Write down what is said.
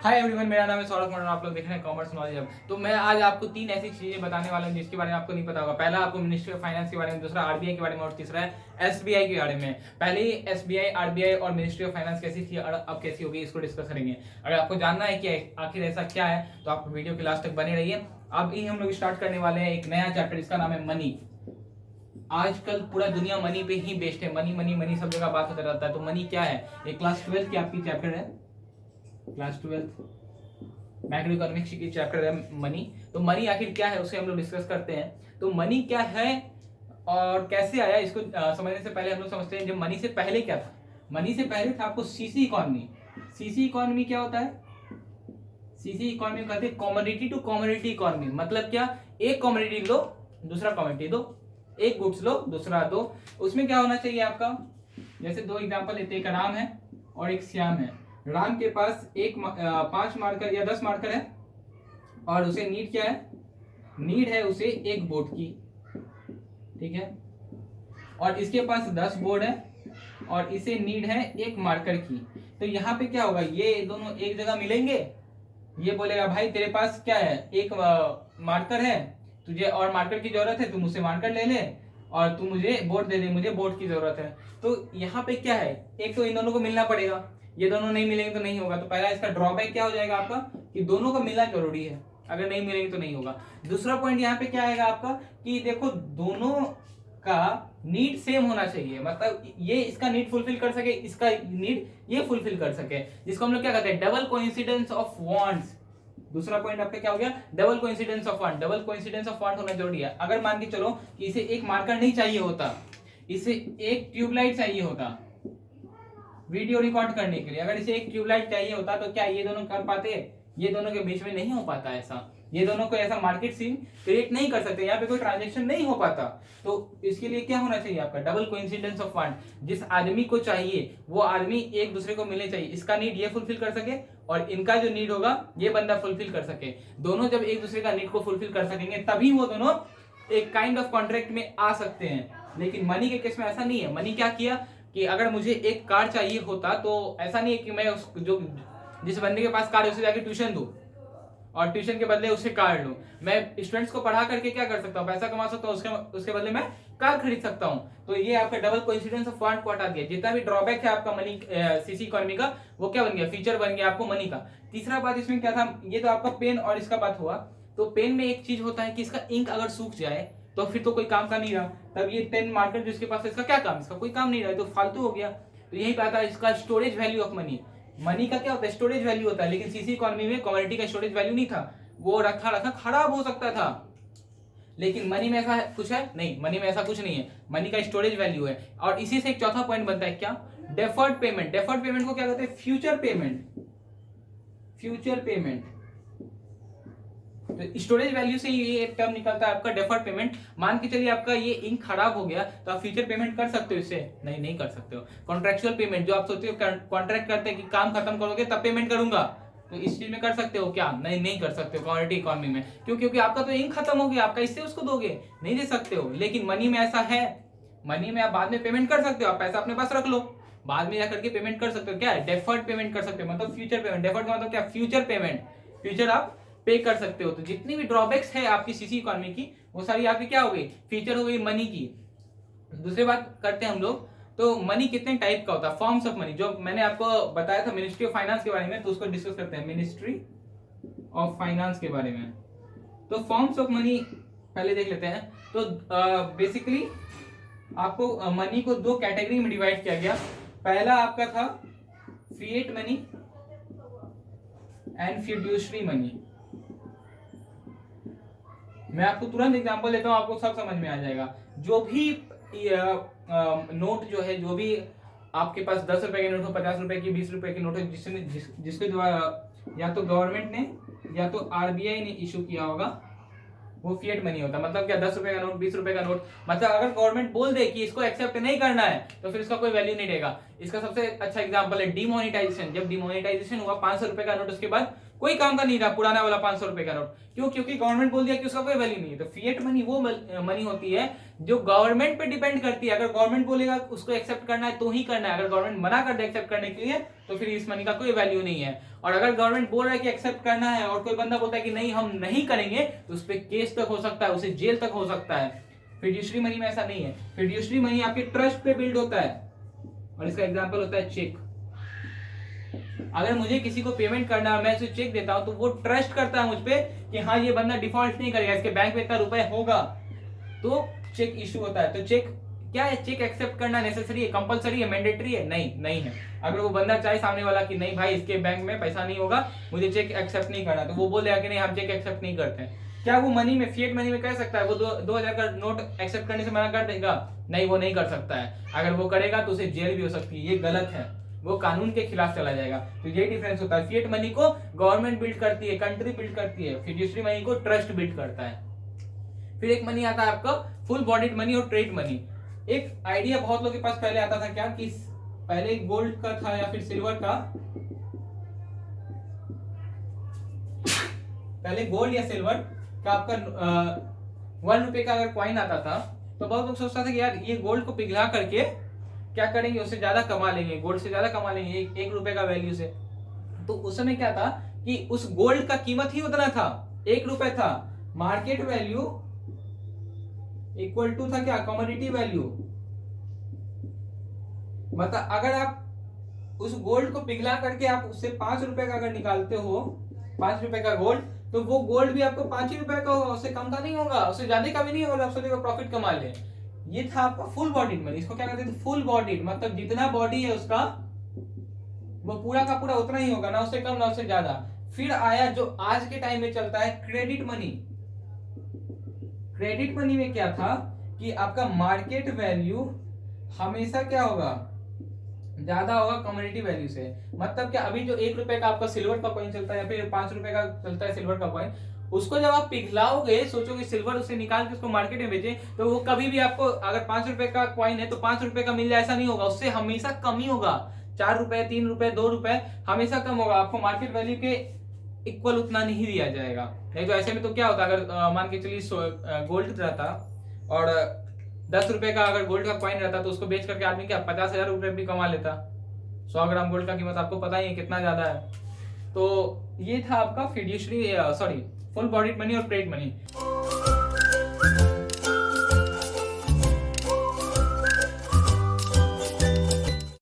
Hi everyone, मेरा नाम है सौरभ मंडल। आप लोग देख रहे हैं कॉमर्स नॉलेज हब। तो मैं आज आपको 3 ऐसी चीजें बताने वाला हूं जिसके बारे में आपको नहीं पता होगा। पहला आपको मिनिस्ट्री ऑफ फाइनेंस के बारे में, दूसरा आरबीआई के बारे में और तीसरा है एसबीआई के बारे में। पहले ही एसबीआई, आरबीआई और मिनिस्ट्री ऑफ फाइनेंस कैसी थी और अब कैसी होगी, इसको डिस्कस करेंगे। अगर आपको जानना है कि आखिर ऐसा क्या है तो आप वीडियो के लास्ट तक बने रहिए। अब ही हम लोग स्टार्ट करने वाले हैं एक नया चैप्टर, इसका नाम है मनी। आजकल पूरा दुनिया मनी पे ही बेस्ड है। मनी मनी मनी सब जगह बात होता रहता है। तो मनी क्या है? ये क्लास 12 की आपकी चैप्टर है, क्लास 12 मैक्रो इकोनॉमिक्स की चैप्टर है मनी। तो मनी आखिर क्या है उसे हम लोग डिस्कस करते हैं। तो मनी क्या है और कैसे आया, इसको समझने से पहले हम लोग समझते हैं जब मनी से पहले क्या था। मनी से पहले था आपको सीसी इकोनॉमी। सीसी इकोनॉमी क्या होता है? सीसी इकोनॉमी कहते हैं कॉमोडिटी टू कॉमोडिटी इकोनॉमी। मतलब क्या? एक कॉमोडिटी लो, दूसरा कॉमोडिटी दो, एक गुड्स लो, दूसरा दो। उसमें क्या होना चाहिए आपका? जैसे दो एग्जांपल लेते हैं, एक राम है और एक श्याम है। राम के पास 5 मार्कर या 10 मार्कर है और उसे नीड क्या है? नीड है उसे एक बोर्ड की, ठीक है। और इसके पास 10 बोर्ड है और इसे नीड है एक मार्कर की। तो यहाँ पे क्या होगा? ये दोनों एक जगह मिलेंगे। ये बोलेगा भाई तेरे पास क्या है, एक मार्कर है, तुझे और मार्कर की जरूरत है, तू मुझसे मार्कर ले ले और तू मुझे बोर्ड दे दे, मुझे बोर्ड की जरूरत है। तो यहाँ पे क्या है? एक तो इन दोनों को मिलना पड़ेगा, ये दोनों नहीं मिलेंगे तो नहीं होगा। तो पहला इसका ड्रॉबैक क्या हो जाएगा आपका कि दोनों का मिलना जरूरी है, अगर नहीं मिलेंगे तो नहीं होगा। दूसरा पॉइंट यहाँ पे क्या आएगा आपका कि देखो दोनों का नीड सेम होना चाहिए। मतलब ये इसका नीड फुलफिल कर सके, इसका नीड ये फुलफिल कर सके, जिसको हम लोग क्या कहते हैं? Double coincidence of wants. दूसरा पॉइंट आपका क्या हो गया? Double coincidence of want. Double coincidence of want होना जरूरी है। अगर मान के चलो कि इसे एक मार्कर नहीं चाहिए होता, इसे एक ट्यूबलाइट चाहिए होता वीडियो रिकॉर्ड करने के लिए, अगर इसे एक ट्यूबलाइट चाहिए होता तो क्या ये दोनों कर पाते? ये दोनों के बीच में नहीं हो पाता ऐसा। ये दोनों को ऐसा मार्केट सीन क्रिएट नहीं कर सकते, यहाँ पे कोई ट्रांजैक्शन नहीं हो पाता। तो इसके लिए क्या होना चाहिए आपका? Double coincidence of want. जिस आदमी को चाहिए वो आदमी एक दूसरे को मिलने चाहिए, इसका नीड ये फुलफिल कर सके और इनका जो नीड होगा ये बंदा फुलफिल कर सके। दोनों जब एक दूसरे का नीड को फुलफिल कर सकेंगे तभी वो दोनों एक काइंड ऑफ कॉन्ट्रैक्ट में आ सकते हैं। लेकिन मनी के केस में ऐसा नहीं है। मनी क्या किया कि अगर मुझे एक कार चाहिए होता तो ऐसा नहीं है कि मैं उस जो जिस बंदे के पास कार है उसे जाके ट्यूशन दूं और ट्यूशन के बदले उसे कार लूं। मैं स्टूडेंट्स को पढ़ा करके क्या कर सकता हूँ? पैसा कमा सकता हूँ, उसके बदले मैं कार खरीद सकता हूँ। तो ये आपका डबल कोइंसिडेंस ऑफ वांट को हटा दिया। जितना भी ड्रॉबैक है आपका मनी सीसी इकोनॉमी का, वो क्या बन गया? फीचर बन गया आपको मनी का। तीसरा बात इसमें क्या था? ये तो आपका पेन और इसका बात हुआ। तो पेन में एक चीज होता है कि इसका इंक अगर सूख जाए तो फिर तो कोई काम का नहीं रहा। तब ये 10 मार्कर जिसके पास है, इसका क्या काम? इसका कोई काम नहीं रहा, तो फालतू हो गया। तो यही बात है इसका storage value of money. Money का क्या होता है? स्टोरेज वैल्यू होता है। लेकिन सीसी इकोनॉमी में कमोडिटी का स्टोरेज वैल्यू नहीं था, वो रखा रखा खराब हो सकता था। लेकिन मनी में ऐसा कुछ है नहीं, मनी में ऐसा कुछ नहीं है। मनी का स्टोरेज वैल्यू है। और इसी से एक चौथा पॉइंट बनता है क्या? Deferred payment. डेफर्ड पेमेंट को क्या कहते हैं? Future payment. Future payment. तो स्टोरेज वैल्यू से ये टर्म निकलता है आपका डेफर्ड पेमेंट। मान के चलिए आपका ये इंक खराब हो गया तो आप फ्यूचर पेमेंट कर सकते हो इससे? नहीं, नहीं कर सकते हो। कॉन्ट्रेक्चुअल पेमेंट, जो आप सोचते हो कॉन्ट्रैक्ट करते हैं कि काम खत्म करोगे तब पेमेंट करूंगा, तो इस चीज में कर सकते हो क्या? नहीं, नहीं कर सकते हो कमोडिटी इकोनॉमी में। क्यों? क्योंकि आपका तो इंक खत्म हो गया, आपका इससे उसको दोगे, नहीं दे सकते हो। लेकिन मनी में ऐसा है, मनी में आप बाद में पेमेंट कर सकते हो। आप पैसा अपने पास रख लो, बाद में जाकर के पेमेंट कर सकते हो। क्या है? डेफर्ड पेमेंट कर सकते हो, मतलब फ्यूचर पेमेंट। डेफर्ड का मतलब क्या? Future payment. फ्यूचर आप पे कर सकते हो। तो जितनी भी ड्रॉबैक्स है आपकी सीसी इकोनॉमी की, वो सारी आपकी क्या हो गई? फीचर हो गई मनी की। दूसरी बात करते हैं हम लोग, तो मनी कितने टाइप का होता है? फॉर्म्स ऑफ मनी, जो मैंने आपको बताया था मिनिस्ट्री ऑफ फाइनेंस के बारे में, तो उसको डिस्कस करते हैं मिनिस्ट्री ऑफ फाइनेंस के बारे में। तो फॉर्म्स ऑफ मनी पहले देख लेते हैं। तो बेसिकली आपको मनी को 2 कैटेगरी में डिवाइड किया गया। पहला आपका था fiat money and fiduciary money. मैं आपको तुरंत एग्जांपल देता हूं, आपको सब समझ में आ जाएगा। जो भी नोट जो है, जो भी आपके पास 10 रुपए के नोट हो, 50 रुपए की, 20 रुपए के नोट हो, जिसके द्वारा या तो गवर्नमेंट ने या तो आरबीआई ने इशू किया होगा, वो फिएट मनी होता है। मतलब क्या? 10 रुपए का नोट, 20 रुपए का नोट। मतलब अगर गवर्नमेंट बोल दे कि इसको एक्सेप्ट नहीं करना है तो फिर इसका कोई वैल्यू नहीं रहेगा। इसका सबसे अच्छा एग्जांपल है डिमोनेटाइजेशन। जब डिमोनेटाइजेशन हुआ 500 रुपए का नोट, उसके बाद कोई काम का नहीं रहा पुराना वाला 500 रुपए का नोट। क्यों? क्योंकि गवर्नमेंट बोल दिया कि उसका कोई वैल्यू नहीं है। तो फिएट मनी वो मनी होती है जो गवर्नमेंट पे डिपेंड करती है। अगर गवर्नमेंट बोलेगा उसको एक्सेप्ट करना है तो ही करना है, अगर गवर्नमेंट मना कर दे एक्सेप्ट करने के लिए तो फिर इस मनी का कोई वैल्यू नहीं है। और अगर गवर्नमेंट बोल रहा है कि एक्सेप्ट करना है और कोई बंदा बोलता है कि नहीं हम नहीं करेंगे, तो उस पर केस तक हो सकता है, उसे जेल तक हो सकता है। फिड्यूशरी मनी में ऐसा नहीं है। फिड्यूशरी मनी आपके ट्रस्ट पे बिल्ड होता है और इसका एग्जांपल होता है चेक। अगर मुझे किसी को पेमेंट करना है, मैं उसे चेक देता हूं तो वो ट्रस्ट करता है मुझ पे कि हाँ ये बंदा डिफॉल्ट नहीं करेगा, इसके बैंक में इतना रुपए होगा, तो चेक इशू होता है। तो चेक क्या है? चेक एक्सेप्ट करना नेसेसरी है, कंपलसरी है, मैंडेटरी है? नहीं है। अगर वो बंदा चाहे सामने वाला कि नहीं भाई इसके बैंक में पैसा नहीं होगा, मुझे चेक एक्सेप्ट नहीं करना, तो वो बोलेगा कि नहीं हम चेक एक्सेप्ट नहीं करते हैं। क्या वो मनी में, फिएट मनी में कह सकता है वो 2000 का नोट एक्सेप्ट करने से मना कर देगा? नहीं, वो नहीं कर सकता है। अगर वो करेगा तो उसे जेल भी हो सकती है, ये गलत है, वो कानून के खिलाफ चला जाएगा। तो ये डिफरेंस होता है। फिएट मनी को गवर्नमेंट बिल्ड करती है, कंट्री बिल्ड करती है, फिड्यूशरी मनी को ट्रस्ट बिल्ड करता है। फिर एक मनी आता है आपका फुल बॉडीड मनी और ट्रेड मनी। एक आइडिया बहुत लोगों के पास पहले आता था क्या कि पहले गोल्ड का था या फिर सिल्वर का, पहले गोल्ड या सिल्वर का आपका 1 रुपए का अगर कॉइन आता था तो बहुत लोग सोचता था कि यार ये गोल्ड को पिघला करके क्या करेंगे, उससे ज्यादा कमा लेंगे, गोल्ड से ज्यादा कमा लेंगे एक रुपए का वैल्यू से। तो उस समय क्या था कि उस गोल्ड का कीमत ही उतना था, 1 रुपए था। मार्केट वैल्यू इक्वल टू था क्या? Commodity value. मतलब अगर आप उस गोल्ड को पिघला करके आप उससे 5 रुपए का अगर निकालते हो, 5 रुपए का गोल्ड, तो वो गोल्ड भी आपको 5 ही रुपए का होगा, उससे कम का नहीं होगा, उससे ज्यादा का भी नहीं होगा। आप सोचेगा प्रॉफिट कमा ले। ये था आपका फुल बॉडीड मनी। इसको क्या कहते थे? फुल बॉडीड, मतलब जितना बॉडी है उसका वो पूरा का पूरा उतना ही होगा, ना उससे कम ना उससे ज्यादा। फिर आया जो आज के टाइम में चलता है क्रेडिट मनी। क्रेडिट मनी में क्या था कि आपका मार्केट वैल्यू हमेशा क्या होगा? ज्यादा होगा कम्युनिटी वैल्यू से। मतलब क्या, अभी जो 1 रुपए का आपका सिल्वर का कॉइन चलता है या फिर 5 रुपए का चलता है सिल्वर का कॉइन, उसको जब आप पिघलाओगे, सोचोगे सिल्वर उसे निकाल के उसको मार्केट में बेचे, तो वो कभी भी आपको अगर 5 रुपए का कॉइन है तो 5 रुपए का मिल जाए ऐसा नहीं होगा, उससे हमेशा कम ही होगा। 4 रुपए, 3 रुपए, 2 रुपए हमेशा कम होगा। आपको मार्केट वैल्यू के इक्वल उतना नहीं दिया जाएगा। नहीं तो ऐसे में तो क्या होता, अगर मान के चलिए गोल्ड रहता और 10 रुपए का अगर गोल्ड का कॉइन रहता तो उसको बेच करके आदमी क्या 50,000 रुपए भी कमा लेता। 100 ग्राम गोल्ड का कीमत आपको पता ही है कितना ज्यादा है। तो ये था आपका फिड्यूशरी फुल बॉडीड मनी और ट्रेड मनी।